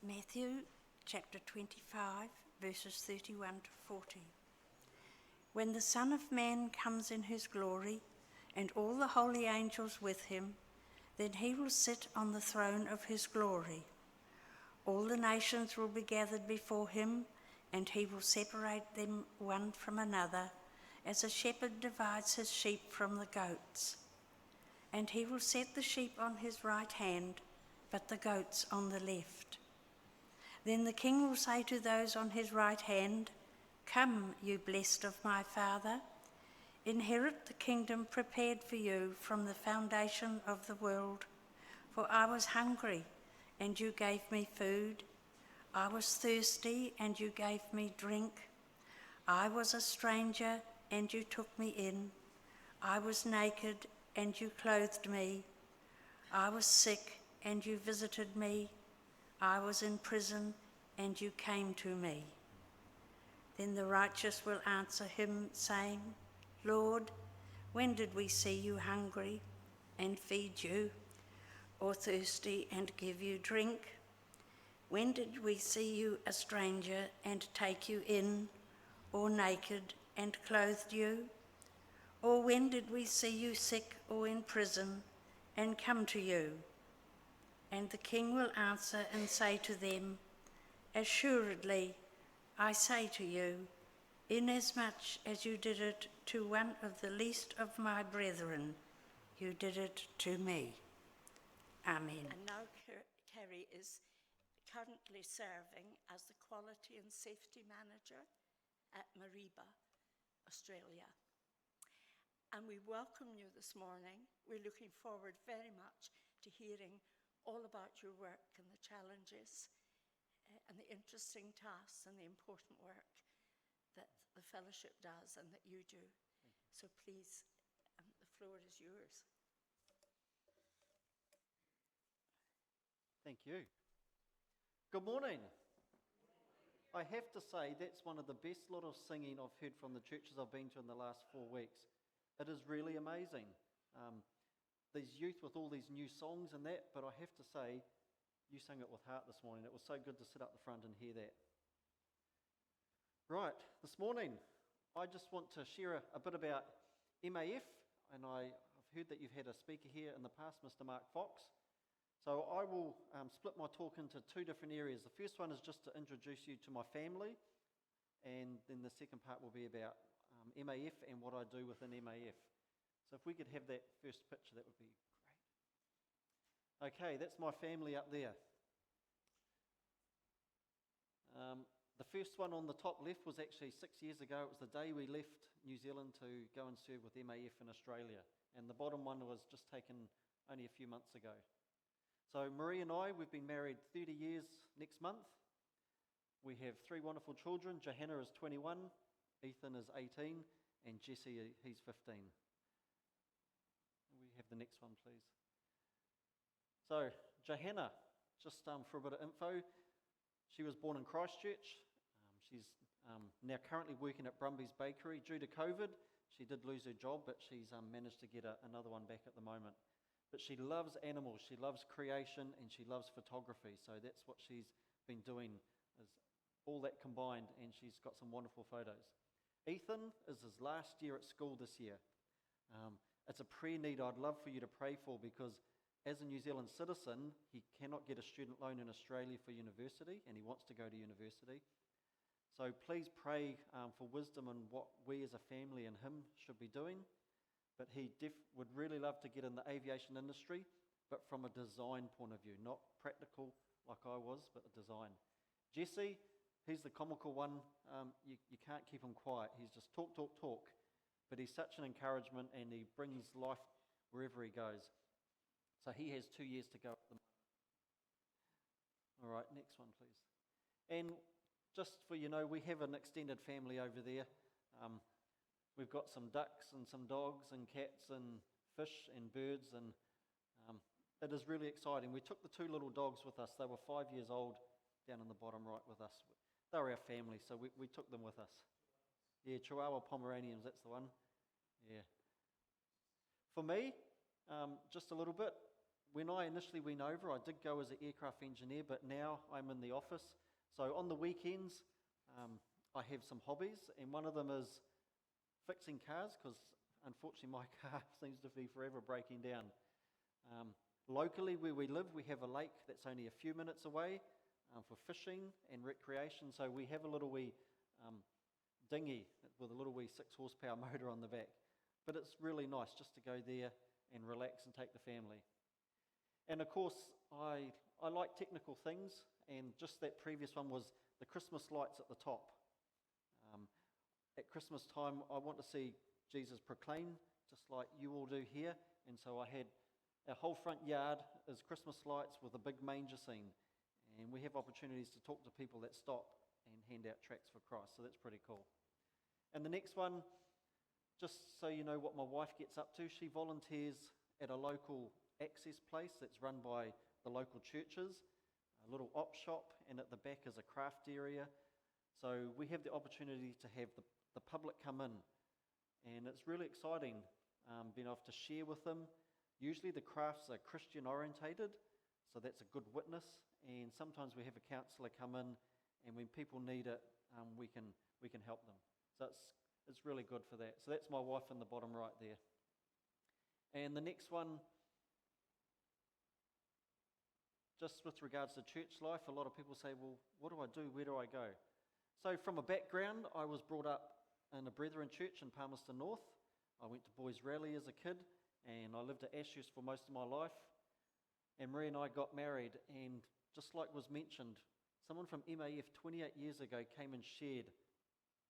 Matthew chapter 25, verses 31 to 40. When the Son of Man comes in his glory, and all the holy angels with him, then he will sit on the throne of his glory. All the nations will be gathered before him, and he will separate them one from another, as a shepherd divides his sheep from the goats. And he will set the sheep on his right hand, but the goats on the left. Then the king will say to those on his right hand, "Come, you blessed of my Father, inherit the kingdom prepared for you from the foundation of the world. For I was hungry, and you gave me food. I was thirsty, and you gave me drink. I was a stranger, and you took me in. I was naked, and you clothed me. I was sick, and you visited me. I was in prison, and you came to me." Then the righteous will answer him, saying, "Lord, when did we see you hungry and feed you, or thirsty and give you drink? When did we see you a stranger and take you in, or naked and clothed you? Or when did we see you sick or in prison and come to you?" And the king will answer and say to them, "Assuredly, I say to you, inasmuch as you did it to one of the least of my brethren, you did it to me." Amen. And now Kerry is currently serving as the Quality and Safety Manager at Mariba, Australia. And we welcome you this morning. We're looking forward very much to hearing all about your work and the challenges and the interesting tasks and the important work that the fellowship does and that you do. So please, the floor is yours. Thank you. Good morning. I have to say that's one of the best lot of singing I've heard from the churches I've been to in the last 4 weeks. It is really amazing. These youth with all these new songs and that, but I have to say, you sang it with heart this morning. It was so good to sit up the front and hear that. Right, this morning, I just want to share a bit about MAF, and I've heard that you've had a speaker here in the past, Mr. Mark Fox. So I will split my talk into 2 different areas. The first one is just to introduce you to my family, and then the second part will be about MAF and what I do within MAF. So if we could have that first picture, that would be great. Okay, that's my family up there. The first one on the top left was actually 6 years ago. It was the day we left New Zealand to go and serve with MAF in Australia. And the bottom one was just taken only a few months ago. So Marie and I, we've been married 30 years next month. We have 3 wonderful children. Johanna is 21, Ethan is 18, and Jesse, he's 15. We have the next one, please. So Johanna, just for a bit of info, she was born in Christchurch. She's now currently working at Brumby's Bakery. Due to COVID, she did lose her job, but she's managed to get another one back at the moment. But she loves animals, she loves creation, and she loves photography. So that's what she's been doing is all that combined, and she's got some wonderful photos. Ethan is his last year at school this year. It's a prayer need I'd love for you to pray for, because as a New Zealand citizen, he cannot get a student loan in Australia for university, and he wants to go to university. So please pray for wisdom on what we as a family and him should be doing. But he would really love to get in the aviation industry, but from a design point of view, not practical like I was, but a design. Jesse, he's the comical one. You can't keep him quiet. He's just talk, talk, talk. But he's such an encouragement, and he brings life wherever he goes. So he has 2 years to go at the moment. All right, next one, please. And just for we have an extended family over there. We've got some ducks and some dogs and cats and fish and birds, and it is really exciting. We took the 2 little dogs with us. They were 5 years old, down in the bottom right with us. They were our family, so we took them with us. Yeah, Chihuahua Pomeranians, that's the one. Yeah. For me, just a little bit, when I initially went over, I did go as an aircraft engineer, but now I'm in the office. So on the weekends, I have some hobbies, and one of them is fixing cars, because unfortunately my car seems to be forever breaking down. Locally where we live, we have a lake that's only a few minutes away for fishing and recreation. So we have a little wee dinghy with a little wee 6 horsepower motor on the back. But it's really nice just to go there and relax and take the family. And of course, I like technical things, and just that previous one was the Christmas lights at the top. At Christmas time, I want to see Jesus proclaimed, just like you all do here. And so I had our whole front yard is Christmas lights with a big manger scene. And we have opportunities to talk to people that stop and hand out tracts for Christ. So that's pretty cool. And the next one, just so you know what my wife gets up to, she volunteers at a local access place that's run by the local churches, a little op shop, and at the back is a craft area. So we have the opportunity to have the public come in, and it's really exciting being able to share with them. Usually the crafts are Christian orientated, so that's a good witness, and sometimes we have a counsellor come in, and when people need it, we can help them. So it's really good for that. So that's my wife in the bottom right there. And the next one, just with regards to church life, a lot of people say, well, what do I do? Where do I go? So from a background, I was brought up in a Brethren church in Palmerston North. I went to Boys Rally as a kid, and I lived at Ashurst for most of my life. And Marie and I got married, and just like was mentioned, someone from MAF 28 years ago came and shared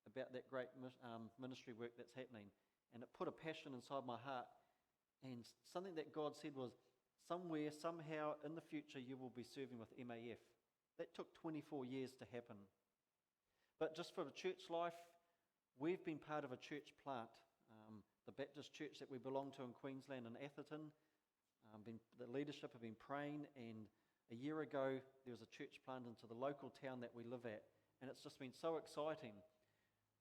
about that great ministry work that's happening. And it put a passion inside my heart. And something that God said was, somewhere, somehow, in the future, you will be serving with MAF. That took 24 years to happen. But just for the church life, we've been part of a church plant, the Baptist church that we belong to in Queensland and Atherton. The leadership have been praying, and a year ago there was a church plant into the local town that we live at, and it's just been so exciting.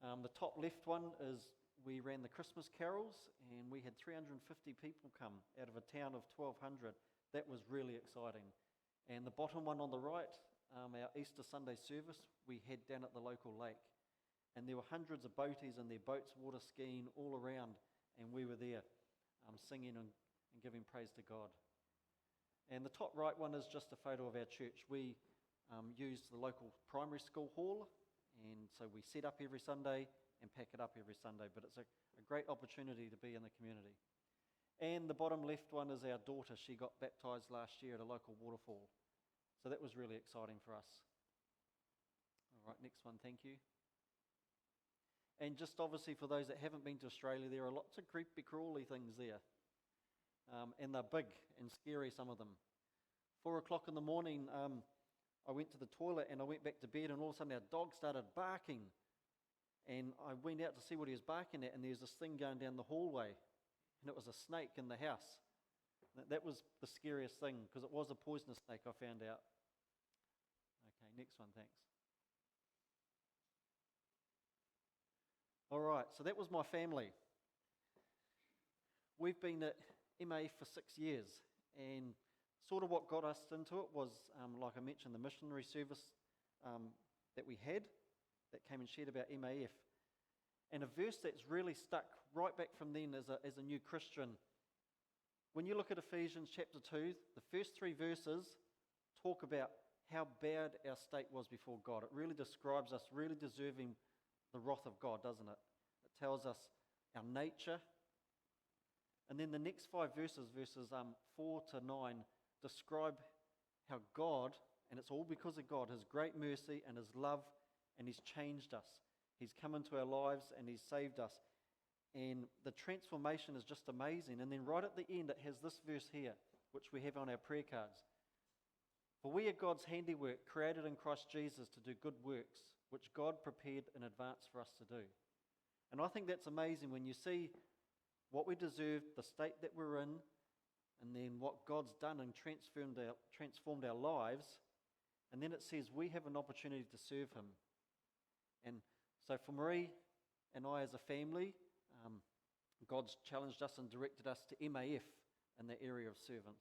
The top left one is we ran the Christmas carols, and we had 350 people come out of a town of 1,200. That was really exciting. And the bottom one on the right, our Easter Sunday service, we had down at the local lake. And there were hundreds of boaties in their boats, water skiing all around, and we were there singing and giving praise to God. And the top right one is just a photo of our church. We use the local primary school hall, and so we set up every Sunday and pack it up every Sunday, but it's a great opportunity to be in the community. And the bottom left one is our daughter. She got baptised last year at a local waterfall. So that was really exciting for us. All right, next one, thank you. And just obviously for those that haven't been to Australia, there are lots of creepy crawly things there. And they're big and scary, some of them. 4 o'clock in the morning, I went to the toilet and I went back to bed, and all of a sudden our dog started barking. And I went out to see what he was barking at, and there's this thing going down the hallway, and it was a snake in the house. That was the scariest thing, because it was a poisonous snake, I found out. Okay, next one, thanks. All right, so that was my family. We've been at MA for 6 years, and sort of what got us into it was, like I mentioned, the missionary service that we had that came and shared about MAF. And a verse that's really stuck right back from then as a new Christian. When you look at Ephesians chapter 2, the first 3 verses talk about how bad our state was before God. It really describes us really deserving the wrath of God, doesn't it? It tells us our nature. And then the next 5 verses, verses 4 to 9, describe how God, and it's all because of God, His great mercy and His love, and He's changed us. He's come into our lives and He's saved us. And the transformation is just amazing. And then right at the end, it has this verse here, which we have on our prayer cards. For we are God's handiwork, created in Christ Jesus to do good works, which God prepared in advance for us to do. And I think that's amazing when you see what we deserve, the state that we're in, and then what God's done and transformed our lives. And then it says we have an opportunity to serve Him. And so for Marie and I as a family, God's challenged us and directed us to MAF in the area of servant.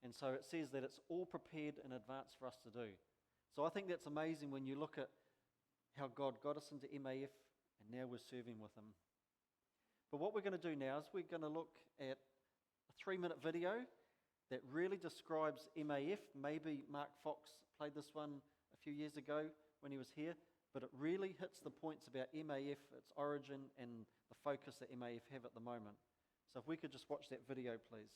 And so it says that it's all prepared in advance for us to do. So I think that's amazing when you look at how God got us into MAF and now we're serving with Him. But what we're going to do now is we're going to look at a 3-minute video that really describes MAF. Maybe Mark Fox played this one a few years ago when he was here, but it really hits the points about MAF, its origin, and the focus that MAF have at the moment. So if we could just watch that video, please.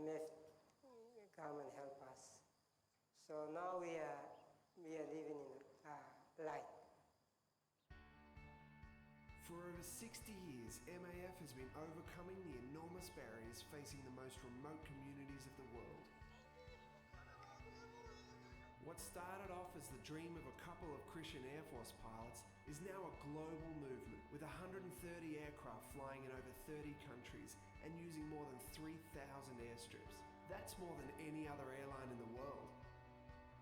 MF come and help us. So now we are living in light. For over 60 years, MAF has been overcoming the enormous barriers facing the most remote communities of the world. What started off as the dream of a couple of Christian Air Force pilots is now a global movement with 130 aircraft flying in over 30 countries and using more than 3,000 airstrips. That's more than any other airline in the world.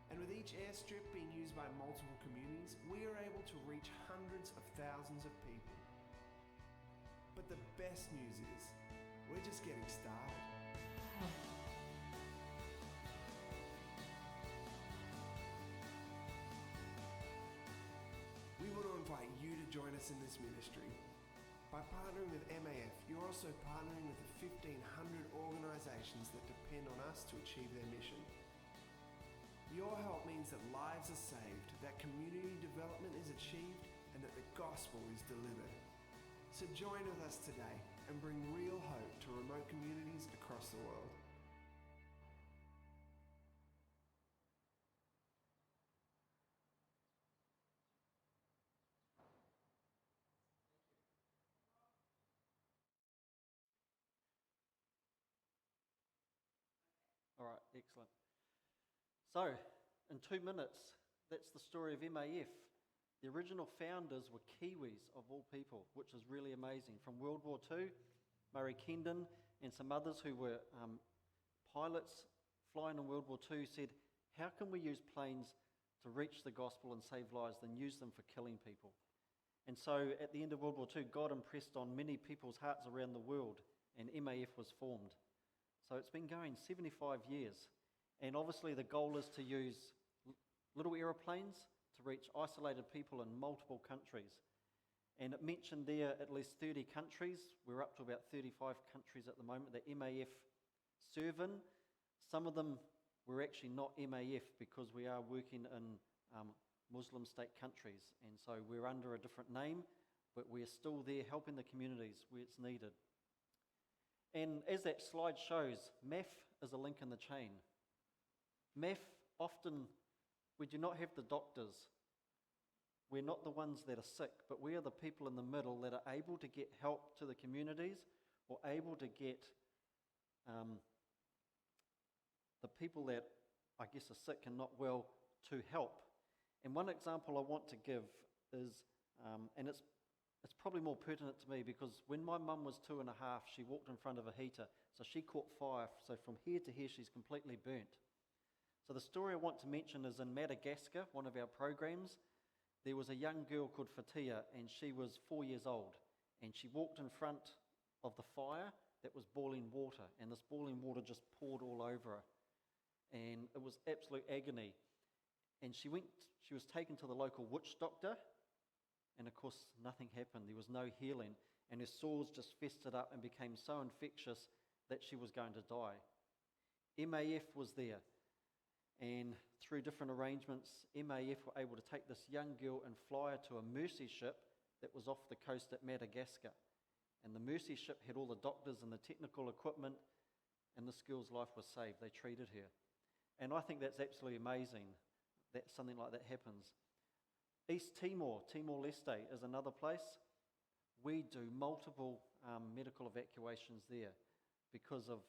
And with each airstrip being used by multiple communities, we are able to reach hundreds of thousands of people. But the best news is, we're just getting started. We want to invite you to join us in this ministry. By partnering with MAF, you're also partnering with the 1,500 organisations that depend on us to achieve their mission. Your help means that lives are saved, that community development is achieved, and that the gospel is delivered. So join with us today and bring real hope to remote communities across the world. All right, excellent. So, in 2 minutes, that's the story of MAF. The original founders were Kiwis of all people, which is really amazing. From World War II, Murray Kendon and some others who were pilots flying in World War II said, how can we use planes to reach the gospel and save lives than use them for killing people? And so at the end of World War II, God impressed on many people's hearts around the world, and MAF was formed. So it's been going 75 years. And obviously the goal is to use little aeroplanes to reach isolated people in multiple countries. And it mentioned there at least 30 countries. We're up to about 35 countries at the moment that MAF serve in. Some of them we're actually not MAF because we are working in Muslim state countries, and so we're under a different name, but we're still there helping the communities where it's needed. And as that slide shows, MAF is a link in the chain. MAF, often we do not have the doctors. We're not the ones that are sick, but we are the people in the middle that are able to get help to the communities, or able to get the people that I guess are sick and not well to help. And one example I want to give is, and it's probably more pertinent to me because when my mum was 2.5, she walked in front of a heater, so she caught fire. So from here to here, she's completely burnt. So the story I want to mention is in Madagascar, one of our programs. There was a young girl called Fatia, and she was 4 years old, and she walked in front of the fire that was boiling water, and this boiling water just poured all over her, and it was absolute agony. And she was taken to the local witch doctor, and of course nothing happened. There was no healing, and her sores just festered up and became so infectious that she was going to die. MAF was there, and through different arrangements, MAF were able to take this young girl and fly her to a mercy ship that was off the coast at Madagascar. And the mercy ship had all the doctors and the technical equipment, and this girl's life was saved. They treated her. And I think that's absolutely amazing that something like that happens. East Timor, Timor-Leste is another place. We do multiple medical evacuations there because of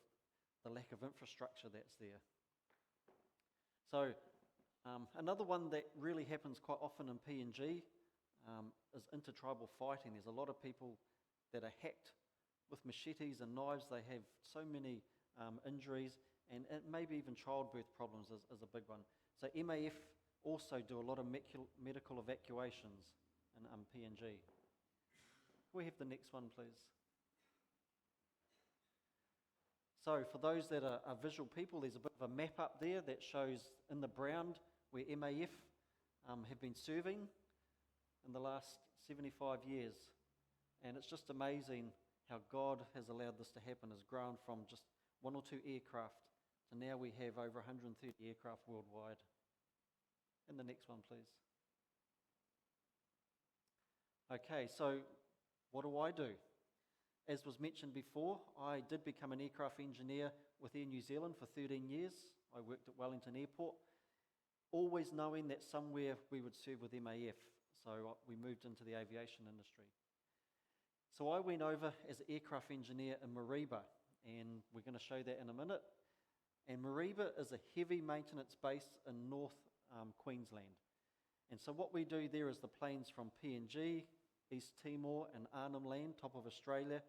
the lack of infrastructure that's there. So another one that really happens quite often in PNG is intertribal fighting. There's a lot of people that are hacked with machetes and knives. They have so many injuries, and maybe even childbirth problems is a big one. So MAF also do a lot of medical evacuations in PNG. Can we have the next one, please? So for those that are visual people, there's a bit of a map up there that shows in the brown where MAF have been serving in the last 75 years. And it's just amazing how God has allowed this to happen. Has grown from just 1 or 2 aircraft to now we have over 130 aircraft worldwide. And the next one, please. Okay, so what do? As was mentioned before, I did become an aircraft engineer with Air New Zealand for 13 years. I worked at Wellington Airport, always knowing that somewhere we would serve with MAF. So we moved into the aviation industry. So I went over as an aircraft engineer in Mariba, and we're going to show that in a minute. And Mariba is a heavy maintenance base in North Queensland. And so what we do there is the planes from PNG, East Timor and Arnhem Land, top of Australia.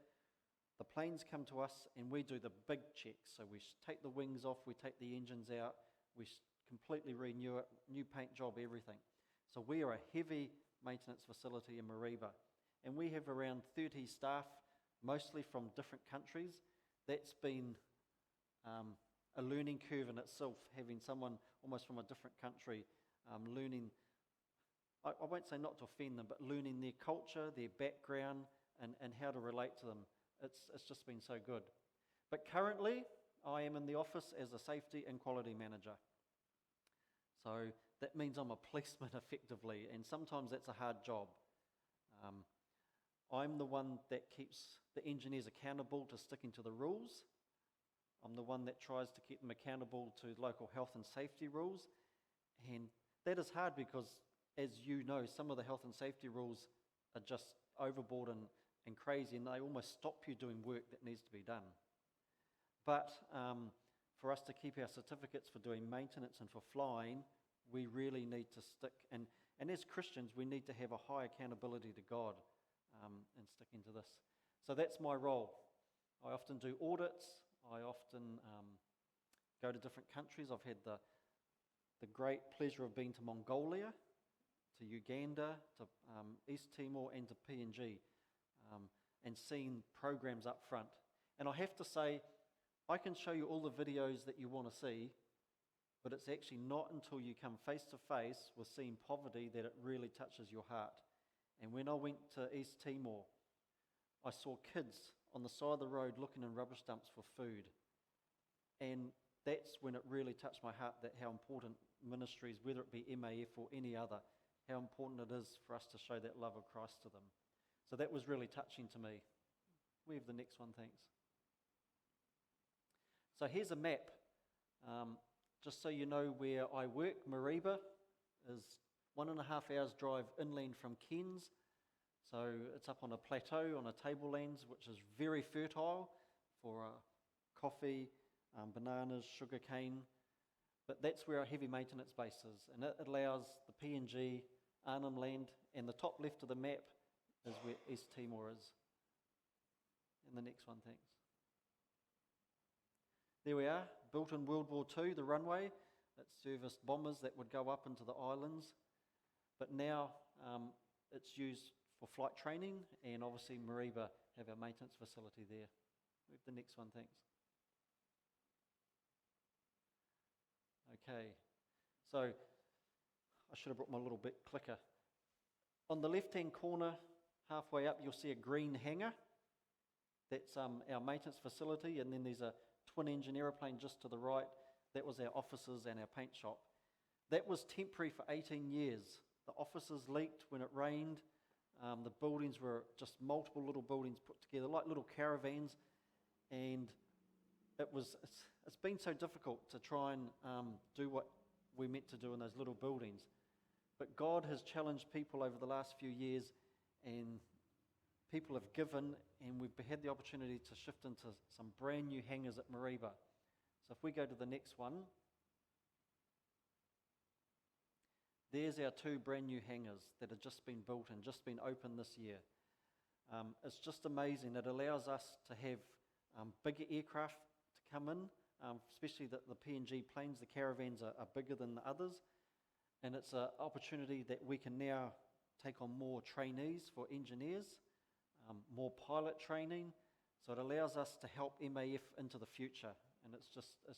The planes come to us and we do the big checks. So we take the wings off, we take the engines out, we completely renew it, new paint job, everything. So we are a heavy maintenance facility in Mariba. And we have around 30 staff, mostly from different countries. That's been a learning curve in itself, having someone almost from a different country learning, I won't say not to offend them, but learning their culture, their background, and how to relate to them. It's just been so good. But currently, I am in the office as a safety and quality manager. So that means I'm a policeman effectively, and sometimes that's a hard job. I'm the one that keeps the engineers accountable to sticking to the rules. I'm the one that tries to keep them accountable to local health and safety rules. And that is hard because, as you know, some of the health and safety rules are just overboard and crazy, and they almost stop you doing work that needs to be done. But for us to keep our certificates for doing maintenance and for flying, we really need to stick. And as Christians, we need to have a high accountability to God and stick into this. So that's my role. I often do audits. I often go to different countries. I've had the great pleasure of being to Mongolia, to Uganda, to East Timor and to PNG, and seeing programs up front. And I have to say, I can show you all the videos that you want to see, but it's actually not until you come face to face with seeing poverty that it really touches your heart. And when I went to East Timor, I saw kids on the side of the road looking in rubbish dumps for food. And that's when it really touched my heart, that how important ministries, whether it be MAF or any other, how important it is for us to show that love of Christ to them. So that was really touching to me. We have the next one, thanks. So here's a map. Just so you know where I work, Mariba is 1.5 hours drive inland from Cairns. So it's up on a plateau, on a tablelands, which is very fertile for coffee, bananas, sugarcane. But that's where our heavy maintenance base is. And it allows the PNG, Arnhem Land, and the top left of the map is where East Timor is. And the next one, thanks. There we are, built in World War II, the runway. It serviced bombers that would go up into the islands. But now it's used for flight training, and obviously Mariba have our maintenance facility there. Move the next one, thanks. Okay, so I should have brought my little bit clicker. On the left-hand corner, halfway up, you'll see a green hangar. That's our maintenance facility, and then there's a twin-engine aeroplane just to the right. That was our offices and our paint shop. That was temporary for 18 years. The offices leaked when it rained. The buildings were just multiple little buildings put together, like little caravans, and it's been so difficult to try and do what we're meant to do in those little buildings. But God has challenged people over the last few years, and people have given, and we've had the opportunity to shift into some brand new hangars at Mariba. So if we go to the next one, there's our 2 brand new hangars that have just been built and just been opened this year. It's just amazing. It allows us to have bigger aircraft to come in, especially the PNG planes. The caravans are bigger than the others, and it's an opportunity that we can now take on more trainees for engineers, more pilot training. So it allows us to help MAF into the future, and it's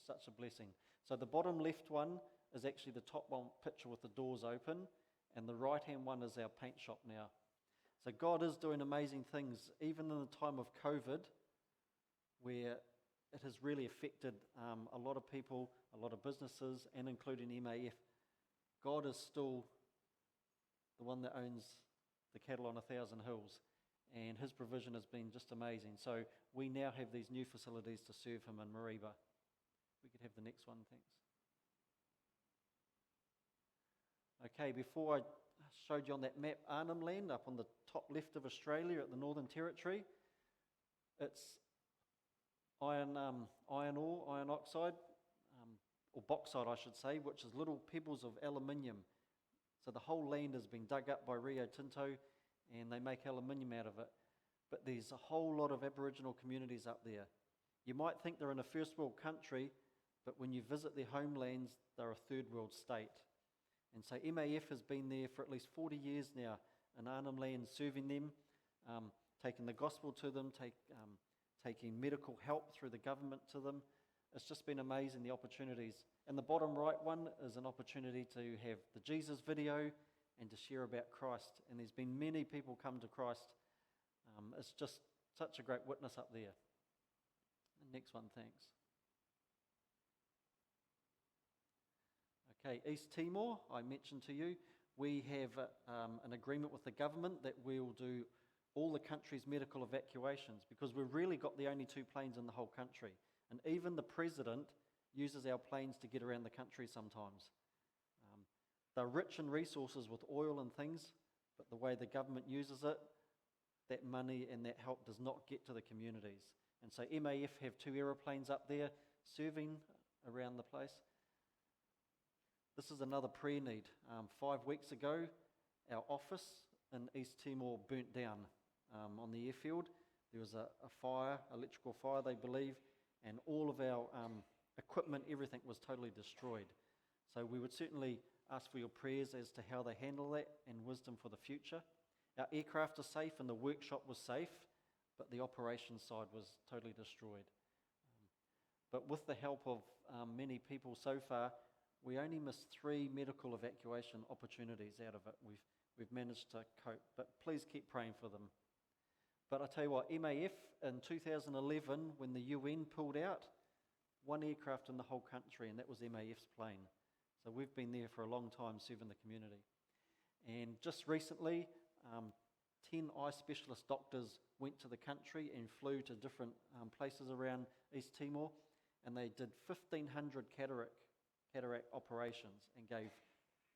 such a blessing. So the bottom left one is actually the top one picture with the doors open, and the right-hand one is our paint shop now. So God is doing amazing things, even in the time of COVID, where it has really affected a lot of people, a lot of businesses, and including MAF. God is still the one that owns the cattle on 1,000 hills, and his provision has been just amazing. So we now have these new facilities to serve him in Mariba. We could have the next one, thanks. Okay, before I showed you on that map, Arnhem Land, up on the top left of Australia at the Northern Territory, it's iron ore, iron oxide, or bauxite I should say, which is little pebbles of aluminium. So the whole land has been dug up by Rio Tinto, and they make aluminium out of it. But there's a whole lot of Aboriginal communities up there. You might think they're in a first world country, but when you visit their homelands, they're a third world state. And so MAF has been there for at least 40 years now in Arnhem Land, serving them, taking the gospel to them, taking medical help through the government to them. It's just been amazing, the opportunities. And the bottom right one is an opportunity to have the Jesus video and to share about Christ. And there's been many people come to Christ. It's just such a great witness up there. Next one, thanks. Okay, East Timor, I mentioned to you, we have an agreement with the government that we'll do all the country's medical evacuations, because we've really got the only 2 planes in the whole country. And even the president uses our planes to get around the country sometimes. They're rich in resources with oil and things, but the way the government uses it, that money and that help does not get to the communities. And so MAF have 2 aeroplanes up there serving around the place. This is another prayer need. 5 weeks ago, our office in East Timor burnt down on the airfield. There was a fire, electrical fire they believe, and all of our equipment, everything was totally destroyed. So we would certainly ask for your prayers as to how they handle that and wisdom for the future. Our aircraft are safe and the workshop was safe, but the operations side was totally destroyed. But with the help of many people so far, We only missed 3 medical evacuation opportunities out of it. We've managed to cope, but please keep praying for them. But I tell you what, MAF in 2011, when the UN pulled out, 1 aircraft in the whole country, and that was MAF's plane. So we've been there for a long time serving the community. And just recently, 10 eye specialist doctors went to the country and flew to different places around East Timor, and they did 1,500 cataract operations and gave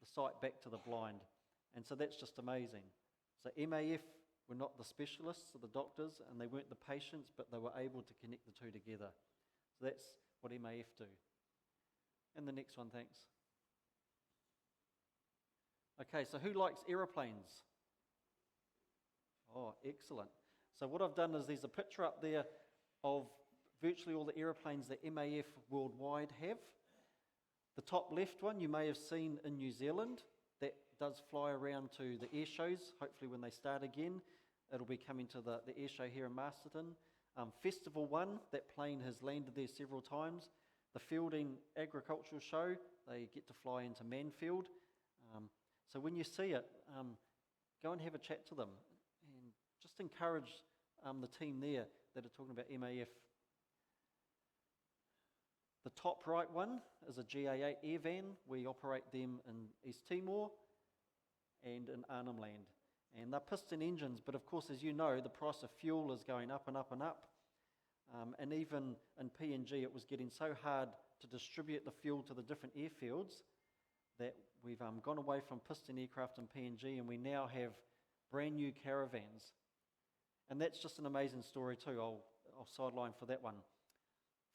the sight back to the blind. And so that's just amazing. So MAF were not the specialists or the doctors, and they weren't the patients, but they were able to connect the two together. So that's what MAF do. And the next one, thanks. Okay, so who likes aeroplanes? Oh, excellent. So what I've done is there's a picture up there of virtually all the aeroplanes that MAF worldwide have. The top left one you may have seen in New Zealand. That does fly around to the air shows. Hopefully when they start again, it'll be coming to the air show here in Masterton. Festival 1, that plane has landed there several times. The Fielding Agricultural Show, they get to fly into Manfield. So when you see it, go and have a chat to them and just encourage the team there that are talking about MAF. The top right one is a GA8 air van. We operate them in East Timor and in Arnhem Land. And they're piston engines, but of course, as you know, the price of fuel is going up and up and up. And even in PNG, it was getting so hard to distribute the fuel to the different airfields that we've gone away from piston aircraft in PNG, and we now have brand new caravans. And that's just an amazing story too. I'll sideline for that one.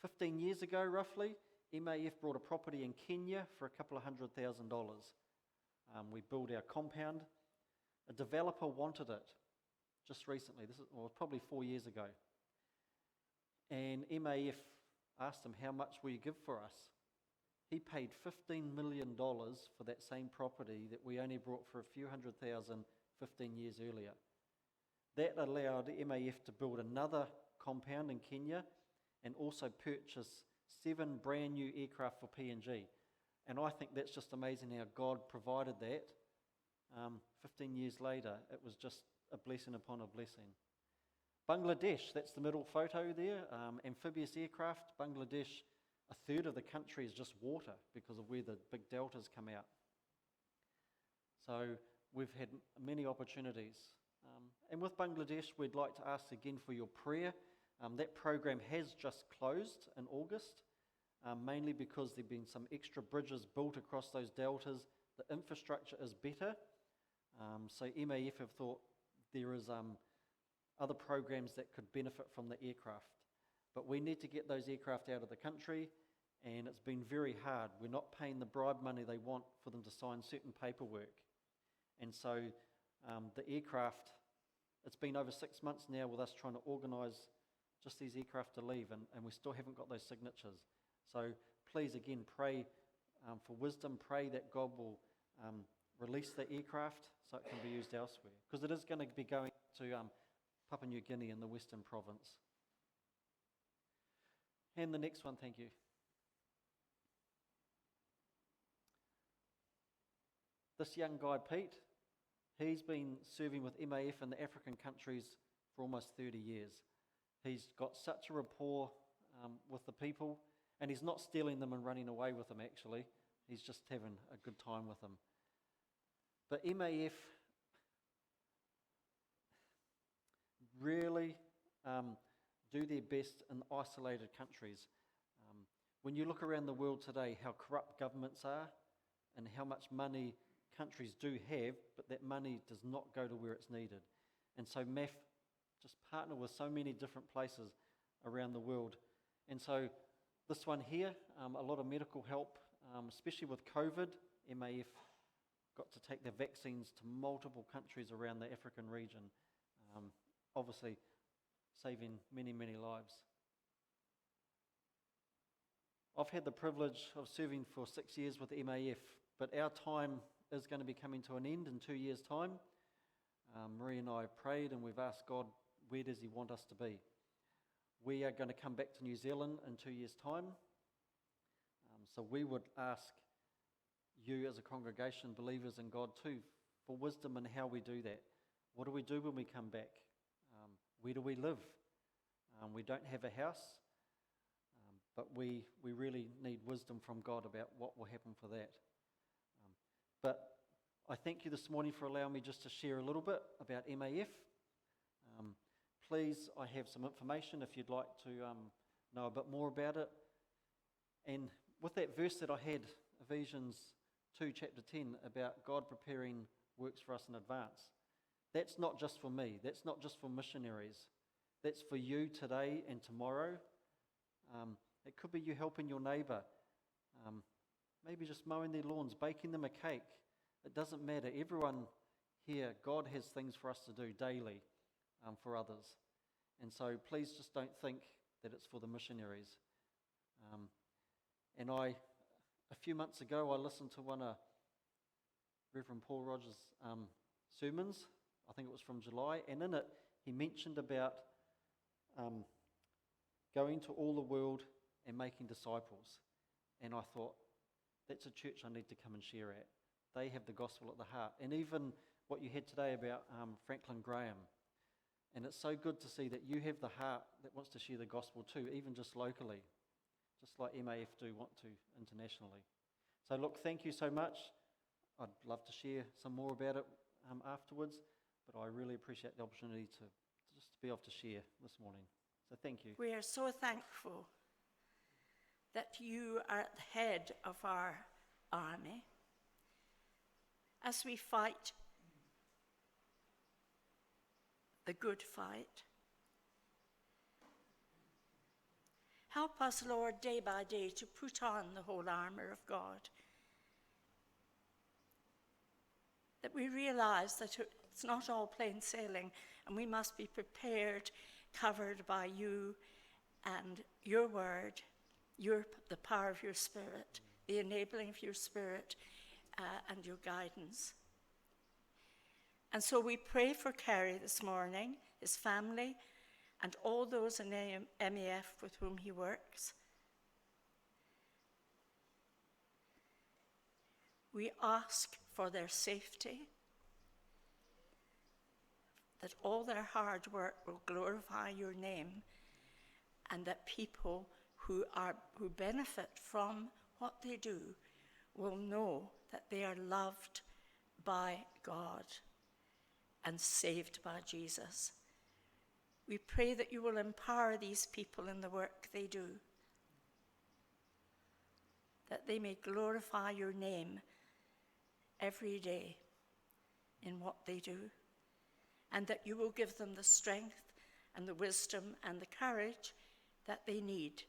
15 years ago, roughly, MAF bought a property in Kenya for $200,000. We built our compound. A developer wanted it just recently. This was probably 4 years ago. And MAF asked him, how much will you give for us? He paid $15 million for that same property that we only bought for a few $100,000 15 years earlier. That allowed MAF to build another compound in Kenya and also purchase 7 brand new aircraft for PNG. And I think that's just amazing how God provided that. 15 years later, it was just a blessing upon a blessing. Bangladesh, that's the middle photo there, amphibious aircraft. Bangladesh, a third of the country is just water because of where the big deltas come out. So we've had many opportunities. And with Bangladesh, we'd like to ask again for your prayer. That program has just closed in August, mainly because there have been some extra bridges built across those deltas. The infrastructure is better. So MAF have thought there is other programs that could benefit from the aircraft. But we need to get those aircraft out of the country, and it's been very hard. We're not paying the bribe money they want for them to sign certain paperwork. And so the aircraft, it's been over 6 months now with us trying to organise just these aircraft to leave, and we still haven't got those signatures. So please, again, pray for wisdom. Pray that God will release the aircraft so it can be used elsewhere, because it is going to be going to Papua New Guinea in the Western Province. And the next one, thank you. This young guy, Pete, he's been serving with MAF in the African countries for almost 30 years. He's got such a rapport with the people, and he's not stealing them and running away with them, actually. He's just having a good time with them. But MAF really do their best in isolated countries. When you look around the world today, how corrupt governments are and how much money countries do have, but that money does not go to where it's needed. And so MAF just partner with so many different places around the world. And so this one here, a lot of medical help, especially with COVID. MAF got to take their vaccines to multiple countries around the African region, obviously saving many, many lives. I've had the privilege of serving for 6 years with MAF, but our time is going to be coming to an end in 2 years' time. Marie and I prayed and we've asked God, where does He want us to be? We are going to come back to New Zealand in 2 years' time. So we would ask you as a congregation, believers in God too, for wisdom in how we do that. What do we do when we come back? Where do we live? We don't have a house, but we really need wisdom from God about what will happen for that. But I thank you this morning for allowing me just to share a little bit about MAF. Please, I have some information if you'd like to know a bit more about it. And with that verse that I had, Ephesians 2, chapter 10, about God preparing works for us in advance, that's not just for me. That's not just for missionaries. That's for you today and tomorrow. It could be you helping your neighbour, maybe just mowing their lawns, baking them a cake. It doesn't matter. Everyone here, God has things for us to do daily for others. And so please just don't think that it's for the missionaries. And a few months ago, I listened to one of Reverend Paul Rogers' sermons. I think it was from July. And in it, he mentioned about going to all the world and making disciples. And I thought, that's a church I need to come and share at. They have the gospel at the heart. And even what you had today about Franklin Graham. And it's so good to see that you have the heart that wants to share the gospel too, even just locally, just like MAF do want to internationally. So look, thank you so much. I'd love to share some more about it afterwards, but I really appreciate the opportunity to just be able to share this morning. So thank you. We are so thankful that you are at the head of our army as we fight the good fight. Help us, Lord, day by day to put on the whole armour of God, that we realise that it's not all plain sailing and we must be prepared, covered by you and your word, the power of your Spirit, the enabling of your Spirit and your guidance. And so we pray for Kerry this morning, his family, and all those in MAF with whom he works. We ask for their safety, that all their hard work will glorify your name, and that people who benefit from what they do will know that they are loved by God and saved by Jesus. We pray that you will empower these people in the work they do, that they may glorify your name every day in what they do, and that you will give them the strength and the wisdom and the courage that they need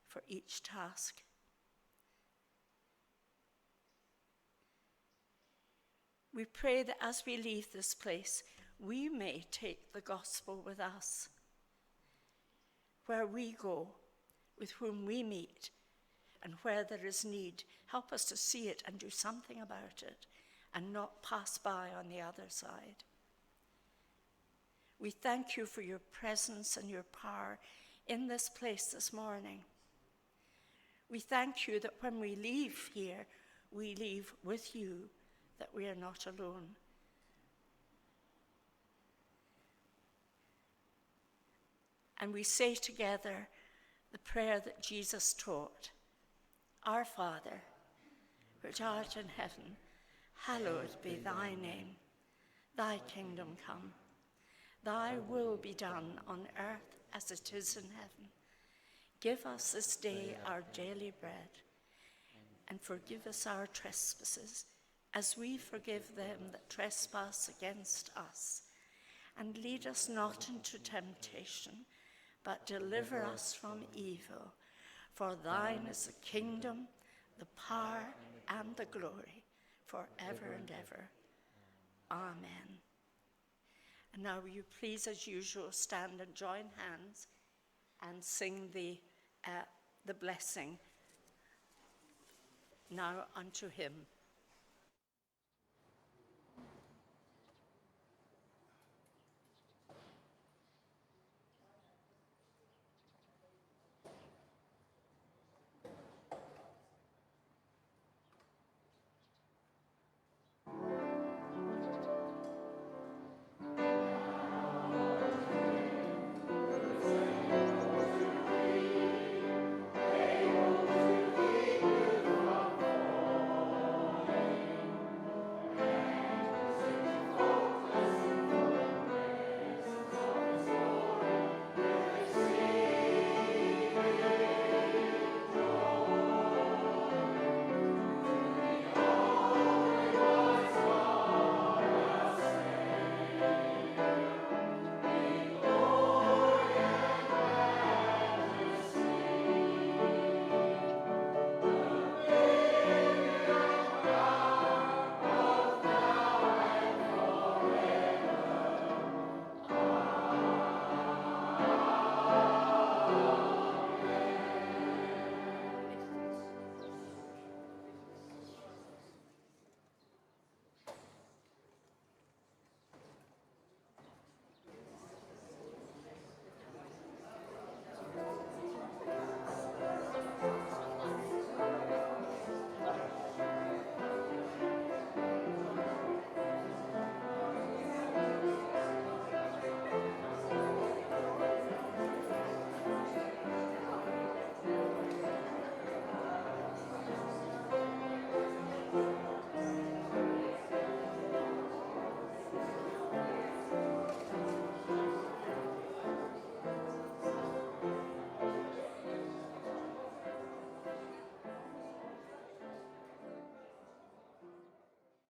for each task. We pray that as we leave this place, we may take the gospel with us. Where we go, with whom we meet, and where there is need, help us to see it and do something about it, and not pass by on the other side. We thank you for your presence and your power in this place this morning. We thank you that when we leave here, we leave with you, that we are not alone. And we say together the prayer that Jesus taught. Our Father, which art in heaven, hallowed be thy name. Thy kingdom come. Thy will be done on earth as it is in heaven. Give us this day our daily bread, and forgive us our trespasses, as we forgive them that trespass against us. And lead us not into temptation, but deliver us from evil. For thine is the kingdom, the power, and the glory, forever and ever. Amen. And now will you please, as usual, stand and join hands and sing the blessing now unto him.